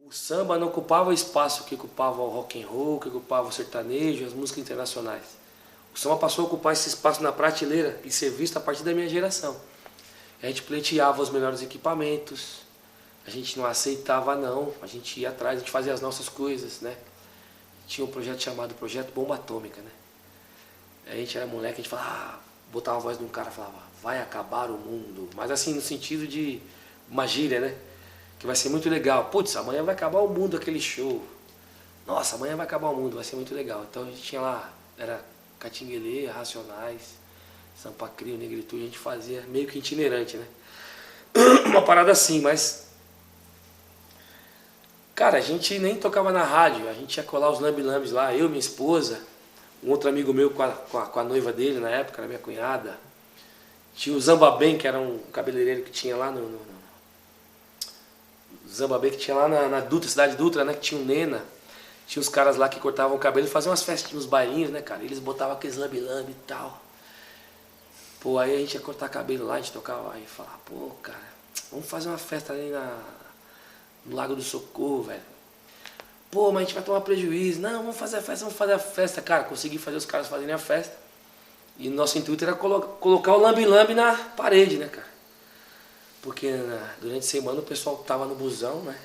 O samba não ocupava o espaço que ocupava o rock and roll, que ocupava o sertanejo, as músicas internacionais. O samba passou a ocupar esse espaço na prateleira e ser visto a partir da minha geração. A gente pleiteava os melhores equipamentos, a gente não aceitava não, a gente ia atrás, a gente fazia as nossas coisas, né? Tinha um projeto chamado Projeto Bomba Atômica, né? A gente era moleque, a gente falava, botava a voz de um cara e falava, vai acabar o mundo. Mas assim, no sentido de uma gíria, né? Que vai ser muito legal. Putz, amanhã vai acabar o mundo aquele show. Nossa, amanhã vai acabar o mundo, vai ser muito legal. Então a gente tinha lá, era Catinguelê, Racionais, Sampa Crio, Negritude, a gente fazia meio que itinerante, né? Uma parada assim, mas... Cara, a gente nem tocava na rádio, a gente ia colar os lambi-lambis lá, eu, minha esposa, um outro amigo meu com a noiva dele na época, era minha cunhada. Tinha o Zambabem, que era um cabeleireiro que tinha lá Zambabem, que tinha lá na Dutra, Cidade Dutra, né? Que tinha o Nena. Tinha os caras lá que cortavam o cabelo e faziam umas festinhas, uns bailinhos, né, cara? Eles botavam aqueles lambi-lambi e tal. Pô, aí a gente ia cortar cabelo lá, a gente tocava aí e falava, pô, cara, vamos fazer uma festa ali no Lago do Socorro, velho. Pô, mas a gente vai tomar prejuízo. Não, vamos fazer a festa. Cara, consegui fazer os caras fazerem a festa. E nosso intuito era colocar o lambi-lambi na parede, né, cara? Porque durante a semana o pessoal tava no busão, né?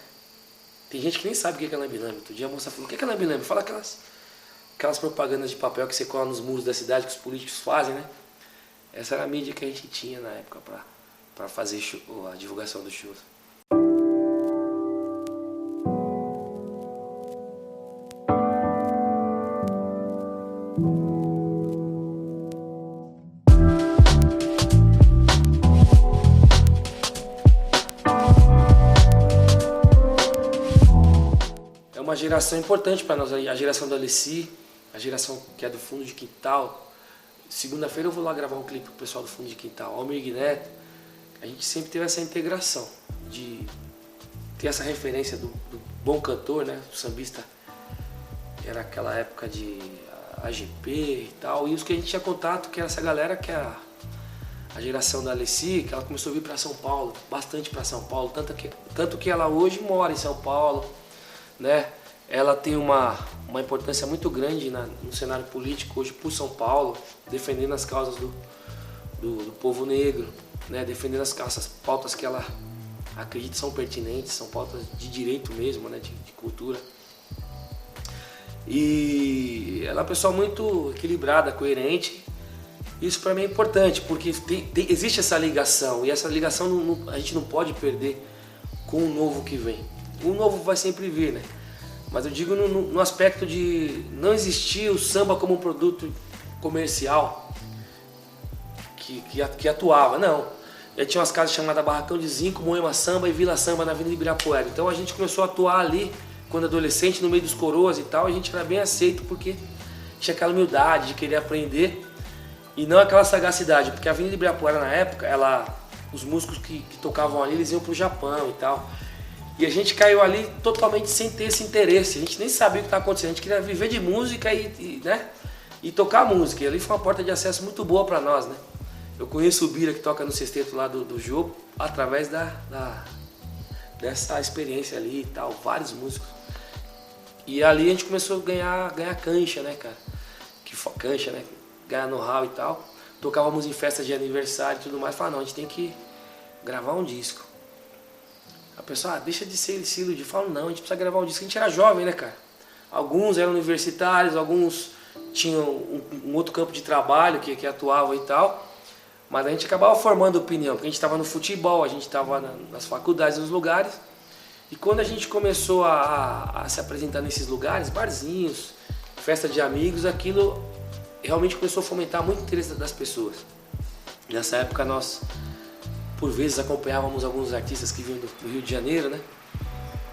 Tem gente que nem sabe o que é lambi-lambi. Outro dia a moça falou, o que é lambi-lambi? Fala aquelas propagandas de papel que você cola nos muros da cidade, que os políticos fazem, né? Essa era a mídia que a gente tinha na época pra fazer a divulgação dos shows. É uma geração importante para nós, a geração da Alessi, a geração que é do Fundo de Quintal. Segunda-feira eu vou lá gravar um clipe com o pessoal do Fundo de Quintal, Almir Neto. A gente sempre teve essa integração de ter essa referência do bom cantor, né? O sambista era aquela época de AGP e tal. E os que a gente tinha contato, que era essa galera que é a geração da Alessi, que ela começou a vir para São Paulo, bastante para São Paulo, tanto que ela hoje mora em São Paulo, né? Ela tem uma importância muito grande no cenário político hoje por São Paulo, defendendo as causas do povo negro, né? Defendendo essas pautas que ela acredita são pertinentes, são pautas de direito mesmo, né? de cultura. E ela é uma pessoa muito equilibrada, coerente. Isso para mim é importante, porque existe essa ligação, e essa ligação a gente não pode perder com o novo que vem. O novo vai sempre vir, né? Mas eu digo no aspecto de não existir o samba como um produto comercial que atuava, não. Já tinha umas casas chamadas Barracão de Zinco, Moema Samba e Vila Samba na Avenida Ibirapuera. Então a gente começou a atuar ali, quando adolescente, no meio dos coroas e tal, a gente era bem aceito porque tinha aquela humildade de querer aprender e não aquela sagacidade, porque a Avenida Ibirapuera na época, os músicos que tocavam ali, eles iam pro Japão e tal. E a gente caiu ali totalmente sem ter esse interesse, a gente nem sabia o que estava acontecendo, a gente queria viver de música né? E tocar música. E ali foi uma porta de acesso muito boa para nós, né? Eu conheço o Bira, que toca no sexteto lá do jogo, através dessa experiência ali e tal, vários músicos. E ali a gente começou a ganhar cancha, né, cara? Cancha, né? Ganhar know-how e tal. Tocávamos em festas de aniversário e tudo mais. Falava, não, a gente tem que gravar um disco. A pessoa, deixa de ser esse iludido. Fala, não, a gente precisa gravar um disco. A gente era jovem, né, cara? Alguns eram universitários, alguns tinham um outro campo de trabalho que atuavam e tal. Mas a gente acabava formando opinião, porque a gente estava no futebol, a gente estava nas faculdades, nos lugares. E quando a gente começou a se apresentar nesses lugares, barzinhos, festa de amigos, aquilo realmente começou a fomentar muito o interesse das pessoas. Nessa época nós, por vezes, acompanhávamos alguns artistas que vinham do Rio de Janeiro, né?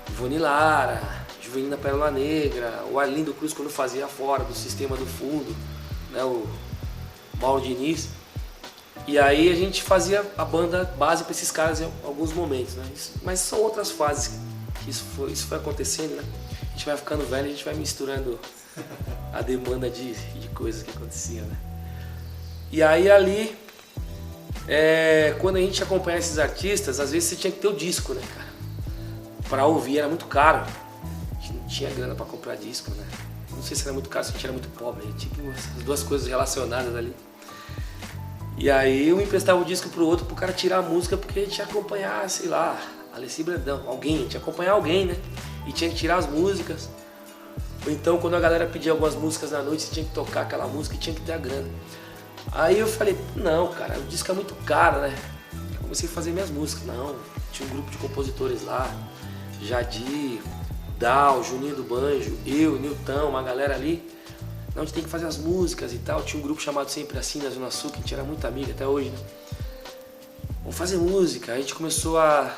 Ivone Lara, Juvelina Pérola Negra, o Arlindo Cruz quando fazia fora do Sistema do Fundo, né? O Mauro Diniz. E aí a gente fazia a banda base para esses caras em alguns momentos, né? Mas são outras fases que isso foi acontecendo, né? A gente vai ficando velho, a gente vai misturando a demanda de coisas que aconteciam, né? E aí ali, quando a gente acompanha esses artistas, às vezes você tinha que ter o disco, né, cara? pra ouvir era muito caro. A gente não tinha grana pra comprar disco, né? Não sei se era muito caro, se a gente era muito pobre. Tipo, essas duas coisas relacionadas ali. E aí eu emprestava o disco pro outro pro cara tirar a música, porque a gente ia acompanhar, sei lá, Alessi Brandão, alguém, a gente ia acompanhar alguém, né? E tinha que tirar as músicas. Ou então quando a galera pedia algumas músicas na noite, você tinha que tocar aquela música e tinha que ter a grana. Aí eu falei, não, cara, o disco é muito caro, né? Eu comecei a fazer minhas músicas. Não, tinha um grupo de compositores lá, Jadir, Dal, Juninho do Banjo, eu, Nilton, uma galera ali. Não, a gente tem que fazer as músicas e tal. Tinha um grupo chamado Sempre Assim, na Zona Sul, que a gente era muito amigo até hoje, né? Vamos fazer música. Aí a gente começou a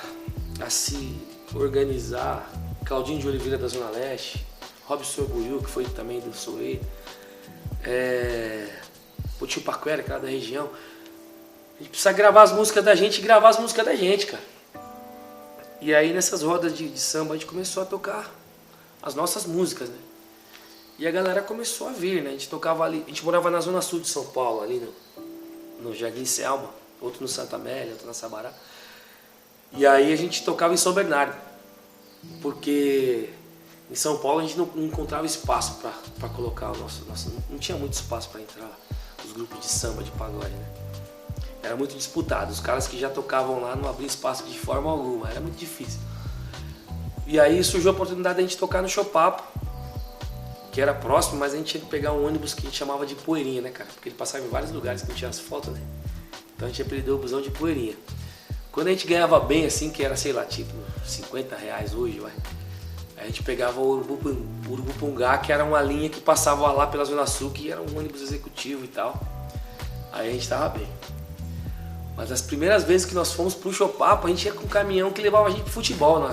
se organizar. Claudinho de Oliveira da Zona Leste, Robson Buiu, que foi também do Soweto, o tio Paquera, que era da região. A gente precisa gravar as músicas da gente e gravar as músicas da gente, cara. E aí nessas rodas de samba a gente começou a tocar as nossas músicas, né? E a galera começou a vir, né? A gente tocava ali, a gente morava na Zona Sul de São Paulo, ali no Jardim Selma, outro no Santa Amélia, outro na Sabará. E aí a gente tocava em São Bernardo, porque em São Paulo a gente não encontrava espaço para colocar o nosso. Não tinha muito espaço para entrar os grupos de samba, de pagode, né? Era muito disputado, os caras que já tocavam lá não abriam espaço de forma alguma, era muito difícil. E aí surgiu a oportunidade de a gente tocar no Chopapo, que era próximo, mas a gente tinha que pegar um ônibus que a gente chamava de Poeirinha, né, cara? Porque ele passava em vários lugares que não tinha asfalto, né? Então a gente apelidou o busão de Poeirinha. Quando a gente ganhava bem, assim, que era, sei lá, tipo R$50 hoje, vai. A gente pegava o Urubupungá, que era uma linha que passava lá pela Zona Sul, que era um ônibus executivo e tal. Aí a gente tava bem. Mas as primeiras vezes que nós fomos pro Chopapo, a gente ia com um caminhão que levava a gente pro futebol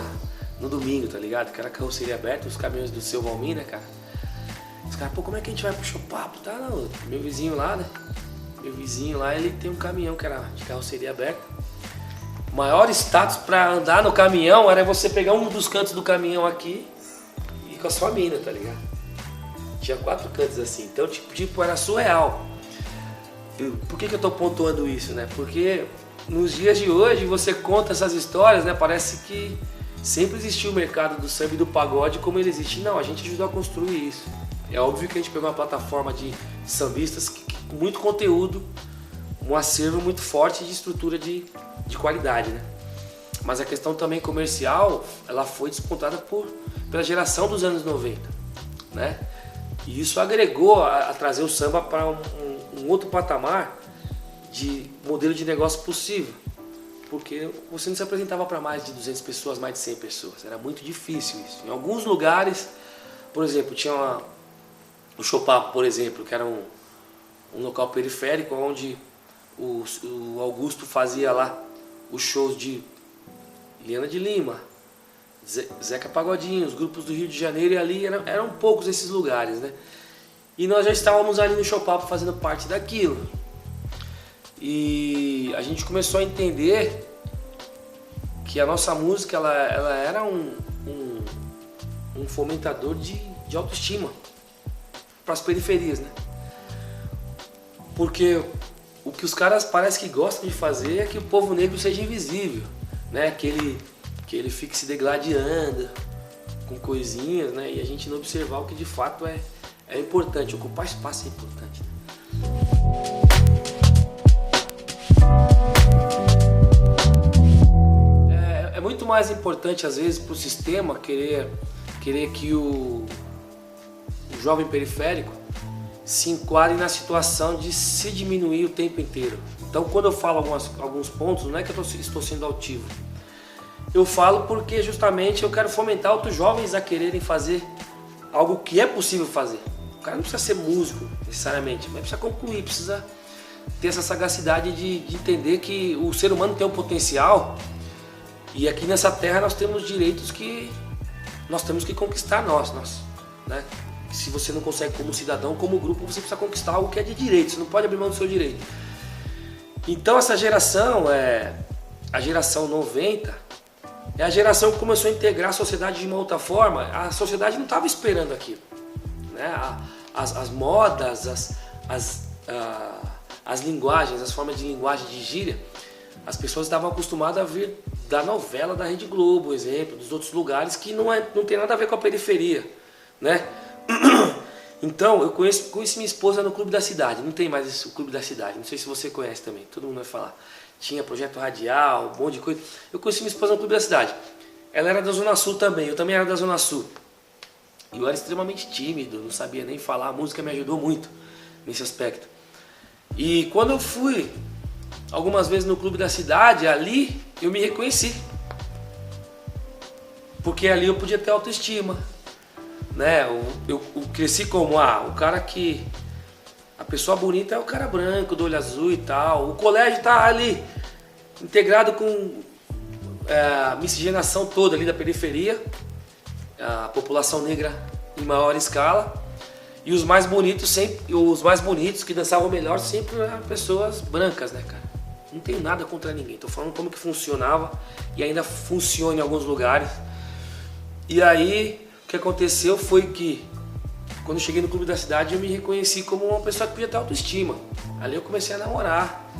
no domingo, tá ligado? Que era carroceria aberta, os caminhões do seu Valmir, né, cara? Os caras, pô, como é que a gente vai pro Chopapo? Tá, não, meu vizinho lá, né? Meu vizinho lá, ele tem um caminhão que era de carroceria aberta. O maior status pra andar no caminhão era você pegar um dos cantos do caminhão aqui e ir com a sua mina, tá ligado? Tinha 4 cantos assim, então tipo era surreal. Por que eu tô pontuando isso, né? Porque nos dias de hoje você conta essas histórias, né? Parece que sempre existiu o mercado do samba e do pagode como ele existe. Não, a gente ajudou a construir isso. É óbvio que a gente pegou uma plataforma de sambistas com muito conteúdo, um acervo muito forte de estrutura de qualidade, né? Mas a questão também comercial, ela foi despontada pela geração dos anos 90, né? E isso agregou a trazer o samba para um outro patamar de modelo de negócio possível. Porque você não se apresentava para mais de 200 pessoas, mais de 100 pessoas. Era muito difícil isso. Em alguns lugares, por exemplo, tinha o Chopapo, por exemplo, que era um local periférico onde o Augusto fazia lá os shows de Liana de Lima, Zeca Pagodinho, os grupos do Rio de Janeiro, e ali eram poucos esses lugares, né? E nós já estávamos ali no Chopapo fazendo parte daquilo. E a gente começou a entender que a nossa música ela era um fomentador de autoestima para as periferias, né? Porque o que os caras parece que gostam de fazer é que o povo negro seja invisível, né? Que ele fique se degladiando com coisinhas, né? E a gente não observar o que de fato é importante. Ocupar espaço é importante, né? É muito mais importante às vezes para o sistema querer que o jovem periférico se enquadre na situação de se diminuir o tempo inteiro. Então quando eu falo alguns pontos, não é que eu estou sendo altivo. Eu falo porque justamente eu quero fomentar outros jovens a quererem fazer algo que é possível fazer. O cara não precisa ser músico necessariamente, mas precisa concluir, precisa ter essa sagacidade de entender que o ser humano tem um potencial e aqui nessa terra nós temos direitos que nós temos que conquistar nós, né? Se você não consegue como cidadão, como grupo, você precisa conquistar algo que é de direito, você não pode abrir mão do seu direito. Então essa geração, a geração 90, é a geração que começou a integrar a sociedade de uma outra forma. A sociedade não estava esperando aquilo, né? As modas, as linguagens, as formas de linguagem de gíria, as pessoas estavam acostumadas a ver da novela da Rede Globo, exemplo, dos outros lugares que não tem nada a ver com a periferia, né? Então, eu conheci minha esposa no Clube da Cidade, não tem mais esse, o Clube da Cidade, não sei se você conhece também, todo mundo vai falar. Tinha projeto radial, um monte de coisa. Eu conheci minha esposa no Clube da Cidade. Ela era da Zona Sul também, eu também era da Zona Sul. E eu era extremamente tímido, não sabia nem falar, a música me ajudou muito nesse aspecto. E quando eu fui algumas vezes no Clube da Cidade, ali eu me reconheci. Porque ali eu podia ter autoestima, né? Eu cresci como, o cara que... A pessoa bonita é o cara branco, do olho azul e tal. O colégio tá ali, integrado com a miscigenação toda ali da periferia. A população negra em maior escala. E os mais bonitos que dançavam melhor sempre eram pessoas brancas, né, cara? Não tenho nada contra ninguém, tô falando como que funcionava e ainda funciona em alguns lugares. E aí, o que aconteceu foi que, quando eu cheguei no Clube da Cidade, eu me reconheci como uma pessoa que podia ter autoestima. Ali eu comecei a namorar,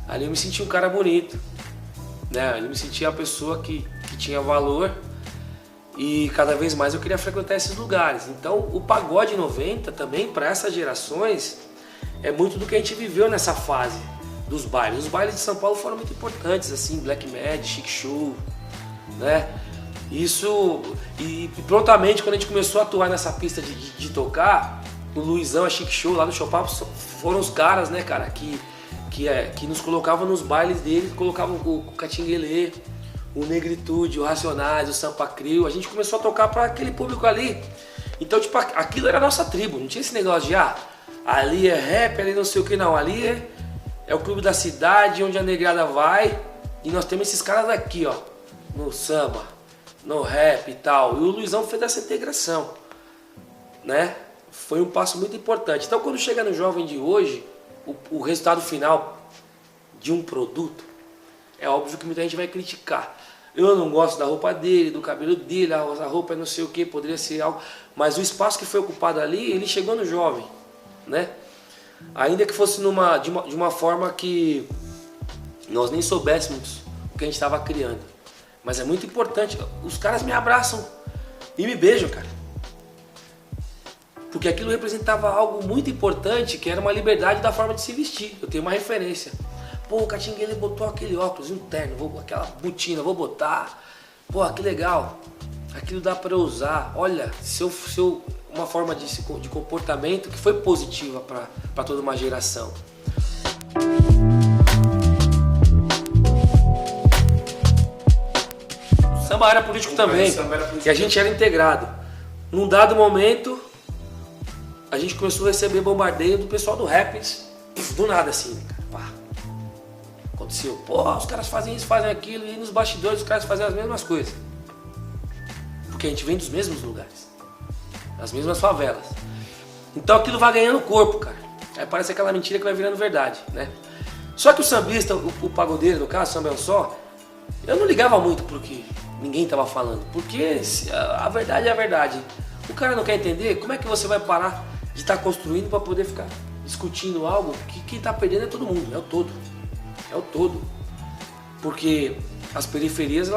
ali eu me senti um cara bonito, né? Eu me sentia uma pessoa que tinha valor e cada vez mais eu queria frequentar esses lugares. Então, o Pagode 90 também, para essas gerações, é muito do que a gente viveu nessa fase dos bailes. Os bailes de São Paulo foram muito importantes, assim, Black Mad, Chic Show, né? Isso, e prontamente quando a gente começou a atuar nessa pista de tocar, o Luizão, a Chic Show lá no Chopin, foram os caras, né, cara, que nos colocavam nos bailes deles, colocavam o Catinguelê, o Negritude, o Racionais, o Sampa Crio. A gente começou a tocar para aquele público ali. Então, tipo, aquilo era a nossa tribo, não tinha esse negócio de, ali é rap, ali não sei o que, não, ali é o Clube da Cidade, onde a negrada vai, e nós temos esses caras aqui, ó, no samba, no rap e tal. E o Luizão fez essa integração, né? Foi um passo muito importante. Então, quando chega no jovem de hoje, o resultado final de um produto, é óbvio que muita gente vai criticar. Eu não gosto da roupa dele, do cabelo dele, a roupa é não sei o que, poderia ser algo. Mas o espaço que foi ocupado ali, ele chegou no jovem, né? Ainda que fosse de uma forma que nós nem soubéssemos o que a gente estava criando. Mas é muito importante. Os caras me abraçam e me beijam, cara. Porque aquilo representava algo muito importante, que era uma liberdade da forma de se vestir. Eu tenho uma referência. Pô, o Catinguele botou aquele óculos, um terno, aquela botina, vou botar. Pô, que legal. Aquilo dá para eu usar. Olha, uma forma de comportamento que foi positiva para toda uma geração. O samba era político também, e a gente era integrado. Num dado momento, a gente começou a receber bombardeio do pessoal do rap, do nada assim, né, cara? Pá. Aconteceu, pô, os caras fazem isso, fazem aquilo, e nos bastidores os caras fazem as mesmas coisas. Porque a gente vem dos mesmos lugares, das mesmas favelas. Então aquilo vai ganhando corpo, cara. Aí parece aquela mentira que vai virando verdade, né? Só que o sambista, o pagodeiro, no caso, o samba é um só, eu não ligava muito pro que ninguém tava falando. Porque a verdade é a verdade. O cara não quer entender, como é que você vai parar de estar construindo para poder ficar discutindo algo que quem tá perdendo é todo mundo, é o todo. É o todo. Porque as periferias,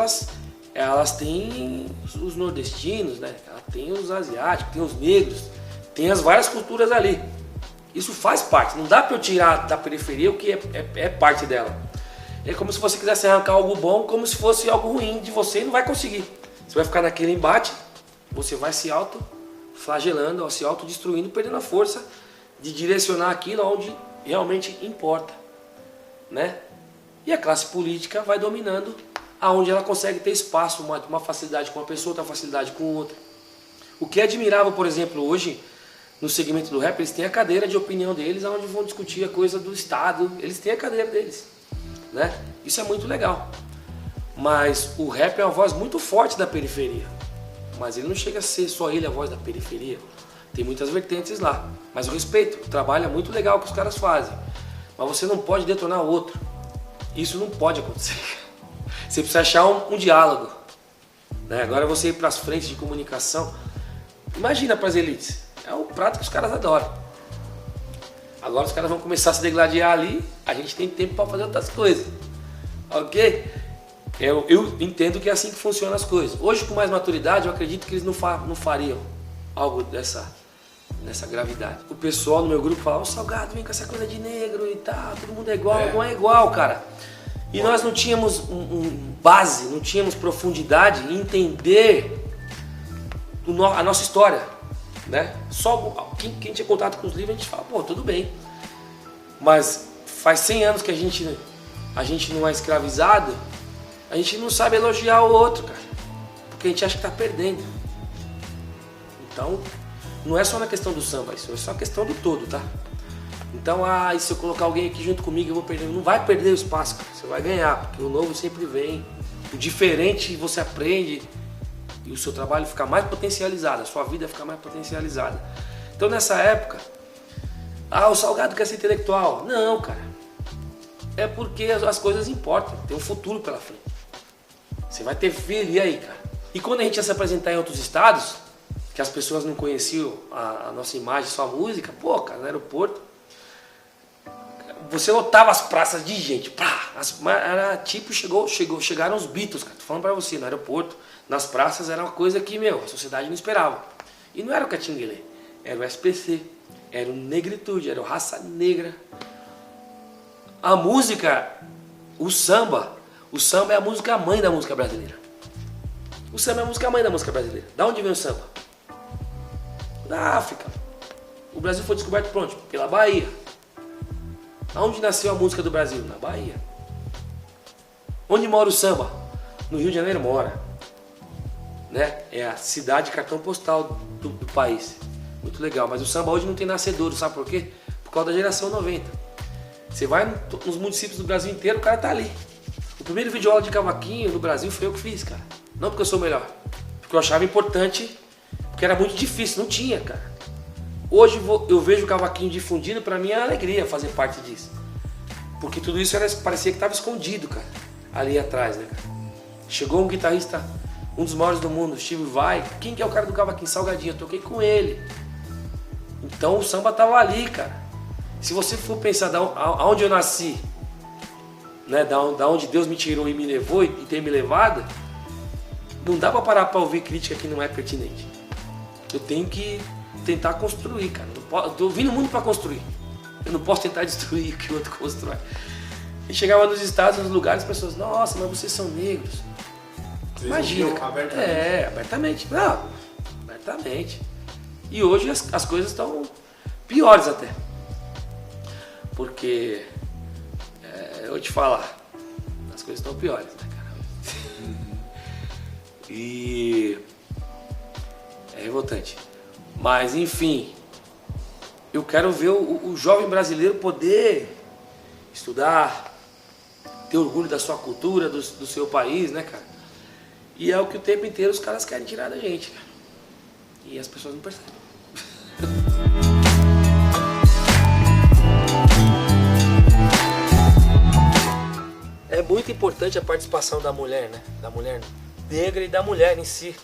elas têm os nordestinos, né? Ela tem os asiáticos, tem os negros, tem as várias culturas ali. Isso faz parte, não dá para eu tirar da periferia o que é parte dela. É como se você quisesse arrancar algo bom, como se fosse algo ruim de você e não vai conseguir. Você vai ficar naquele embate, você vai se auto-flagelando, se autodestruindo, perdendo a força de direcionar aquilo onde realmente importa, né? E a classe política vai dominando aonde ela consegue ter espaço, uma facilidade com uma pessoa, outra facilidade com outra. O que é admirável, por exemplo, hoje, no segmento do rap, eles têm a cadeira de opinião deles, onde vão discutir a coisa do Estado, eles têm a cadeira deles, né? Isso é muito legal. Mas o rap é uma voz muito forte da periferia. Mas ele não chega a ser só ele a voz da periferia. Tem muitas vertentes lá. Mas eu respeito, o trabalho é muito legal que os caras fazem. Mas você não pode detonar o outro. Isso não pode acontecer. Você precisa achar um diálogo, né? Agora você ir para as frentes de comunicação. Imagina para as elites. É o prato que os caras adoram. Agora os caras vão começar a se degladiar ali. A gente tem tempo para fazer outras coisas. Ok? Eu entendo que é assim que funcionam as coisas. Hoje, com mais maturidade, eu acredito que eles não fariam algo nessa gravidade. O pessoal no meu grupo fala, o Salgado vem com essa coisa de negro e tal, todo mundo é igual. Não é igual, cara. E nós não tínhamos base, não tínhamos profundidade em entender a nossa história, né? Só quem tinha contato com os livros, a gente fala, pô, tudo bem. Mas faz 100 anos que a gente não é escravizado, a gente não sabe elogiar o outro, cara. Porque a gente acha que tá perdendo. Então, não é só na questão do samba, isso é só a questão do todo, tá? Então, e se eu colocar alguém aqui junto comigo, eu vou perder. Não vai perder o espaço, cara. Você vai ganhar, porque o novo sempre vem. O diferente você aprende e o seu trabalho fica mais potencializado, a sua vida fica mais potencializada. Então, nessa época, o Salgado quer ser intelectual. Não, cara. É porque as coisas importam, tem um futuro pela frente. Você vai ter filho, e aí, cara? E quando a gente ia se apresentar em outros estados, que as pessoas não conheciam a nossa imagem, só a música, pô, cara, no aeroporto, você lotava as praças de gente, era tipo, chegaram os Beatles, cara, tô falando pra você, no aeroporto, nas praças, era uma coisa que, a sociedade não esperava. E não era o Catinguelê, era o SPC, era o Negritude, era o Raça Negra. A música, o samba é a música mãe da música brasileira. O samba é a música mãe da música brasileira. Da onde vem o samba? Da África. O Brasil foi descoberto pronto, pela Bahia. Aonde nasceu a música do Brasil? Na Bahia. Onde mora o samba? No Rio de Janeiro mora. Né? É a cidade cartão postal do país. Muito legal. Mas o samba hoje não tem nascedouro, sabe por quê? Por causa da geração 90. Você vai nos municípios do Brasil inteiro, o cara tá ali. O primeiro videoaula de cavaquinho no Brasil foi eu que fiz, cara. Não porque eu sou o melhor. Porque eu achava importante, porque era muito difícil, não tinha, cara. Hoje eu vejo o cavaquinho difundido, pra mim é uma alegria fazer parte disso. Porque tudo isso parecia que estava escondido, cara, ali atrás, né, cara. Chegou um guitarrista, um dos maiores do mundo, Steve Vai. Quem que é o cara do cavaquinho? Salgadinho, eu toquei com ele. Então o samba tava ali, cara. Se você for pensar aonde eu nasci, né, da onde Deus me tirou e me levou e tem me levado, não dá pra parar pra ouvir crítica que não é pertinente. Eu tenho que tentar construir, cara. Eu tô vindo o mundo pra construir. Eu não posso tentar destruir o que o outro constrói. E chegava nos estados, nos lugares, as pessoas, nossa, mas vocês são negros. Vocês imagina, cara. Abertamente. Abertamente. Não, abertamente. E hoje as coisas estão piores até. Porque, eu vou te falar, as coisas estão piores, né, cara? E é revoltante. Mas, enfim, eu quero ver o jovem brasileiro poder estudar, ter orgulho da sua cultura, do seu país, né, cara? E é o que o tempo inteiro os caras querem tirar da gente, cara. E as pessoas não percebem. É muito importante a participação da mulher, né? Da mulher negra e da mulher em si,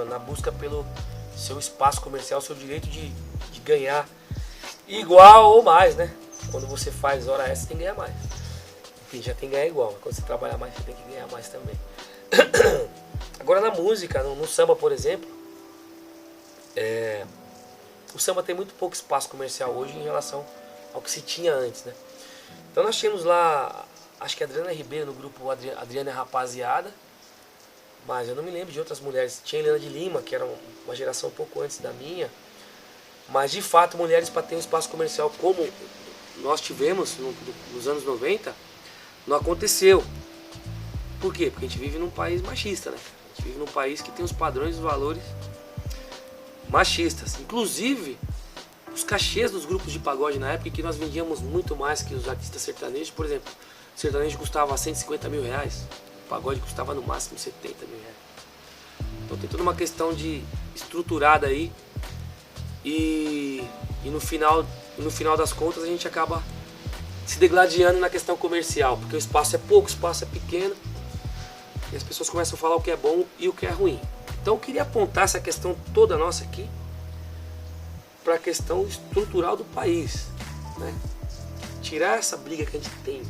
na busca pelo seu espaço comercial, seu direito de ganhar igual ou mais, né? Quando você faz hora extra, você tem que ganhar mais. Enfim, já tem que ganhar igual, mas quando você trabalha mais, você tem que ganhar mais também. Agora na música, no samba, por exemplo, o samba tem muito pouco espaço comercial hoje em relação ao que se tinha antes, né? Então nós tínhamos lá, acho que a Adriana Ribeiro no grupo Adriana Rapaziada, mas eu não me lembro de outras mulheres. Tinha a Helena de Lima, que era uma geração um pouco antes da minha, mas de fato mulheres para ter um espaço comercial como nós tivemos nos anos 90, não aconteceu. Por quê? Porque a gente vive num país machista, né? A gente vive num país que tem os padrões e os valores machistas. Inclusive, os cachês dos grupos de pagode na época, que nós vendíamos muito mais que os artistas sertanejos. Por exemplo, o sertanejo custava 150 mil reais, o pagode custava no máximo 70 mil reais. Então tem toda uma questão de estruturada aí. E no final das contas a gente acaba se degladiando na questão comercial, porque o espaço é pouco, o espaço é pequeno, e as pessoas começam a falar o que é bom e o que é ruim. Então eu queria apontar essa questão toda nossa aqui para a questão estrutural do país, né? Tirar essa briga que a gente tem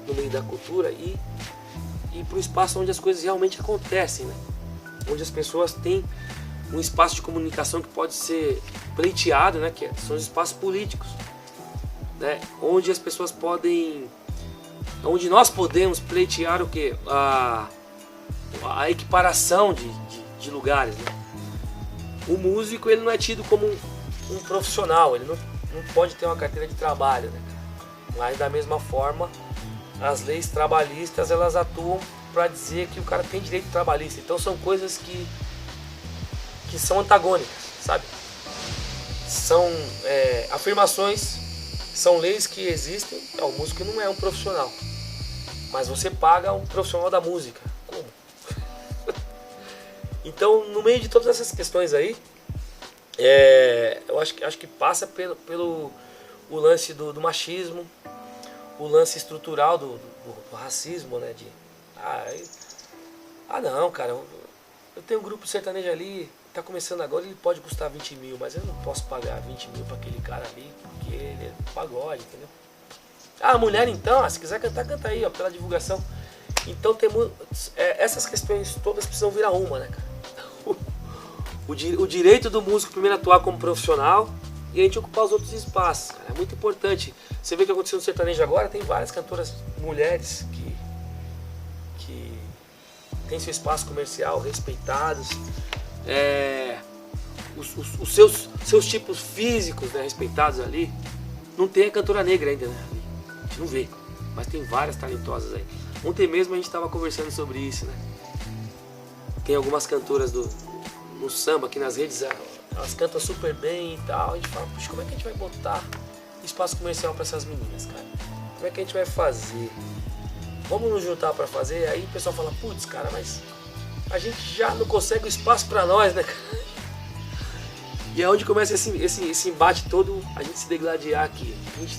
no meio da cultura e ir para o espaço onde as coisas realmente acontecem, né? Onde as pessoas têm um espaço de comunicação que pode ser pleiteado, né? Que são os espaços políticos, né? Onde as pessoas podem, onde nós podemos pleitear o quê? A equiparação de lugares, né? O músico, ele não é tido como um profissional, ele não pode ter uma carteira de trabalho, né? Mas da mesma forma, as leis trabalhistas, elas atuam para dizer que o cara tem direito trabalhista. Então são coisas que são antagônicas, sabe? São afirmações, são leis que existem. O músico não é um profissional, mas você paga um profissional da música. Como? Então, no meio de todas essas questões aí, eu acho que passa pelo o lance do machismo, o lance estrutural do racismo, né? Não, cara, eu tenho um grupo sertanejo ali, tá começando agora, ele pode custar 20 mil, mas eu não posso pagar 20 mil pra aquele cara ali, porque ele é pagode, entendeu? A mulher então, se quiser cantar, canta aí, ó, pela divulgação. Então essas questões todas precisam virar uma, né, cara? O direito do músico primeiro atuar como profissional e a gente ocupar os outros espaços, cara. É muito importante. Você vê o que aconteceu no sertanejo agora, tem várias cantoras mulheres que têm seu espaço comercial, respeitados. Os seus tipos físicos, né, respeitados ali. Não tem a cantora negra ainda, né? A gente não vê, mas tem várias talentosas aí. Ontem mesmo a gente estava conversando sobre isso, né? Tem algumas cantoras no samba aqui nas redes, elas cantam super bem e tal. A gente fala, puxa, como é que a gente vai botar espaço comercial para essas meninas, cara? Como é que a gente vai fazer? Vamos nos juntar para fazer? Aí o pessoal fala, putz, cara, mas a gente já não consegue o espaço para nós, né, cara? E é onde começa esse embate todo, a gente se degladiar aqui. A gente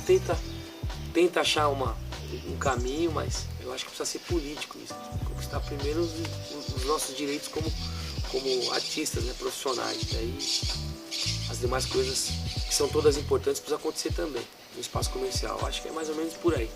tenta achar um caminho, mas eu acho que precisa ser político isso. Conquistar primeiro os nossos direitos como artistas, né, profissionais. Daí as demais coisas que são todas importantes precisam acontecer também no espaço comercial. Eu acho que é mais ou menos por aí.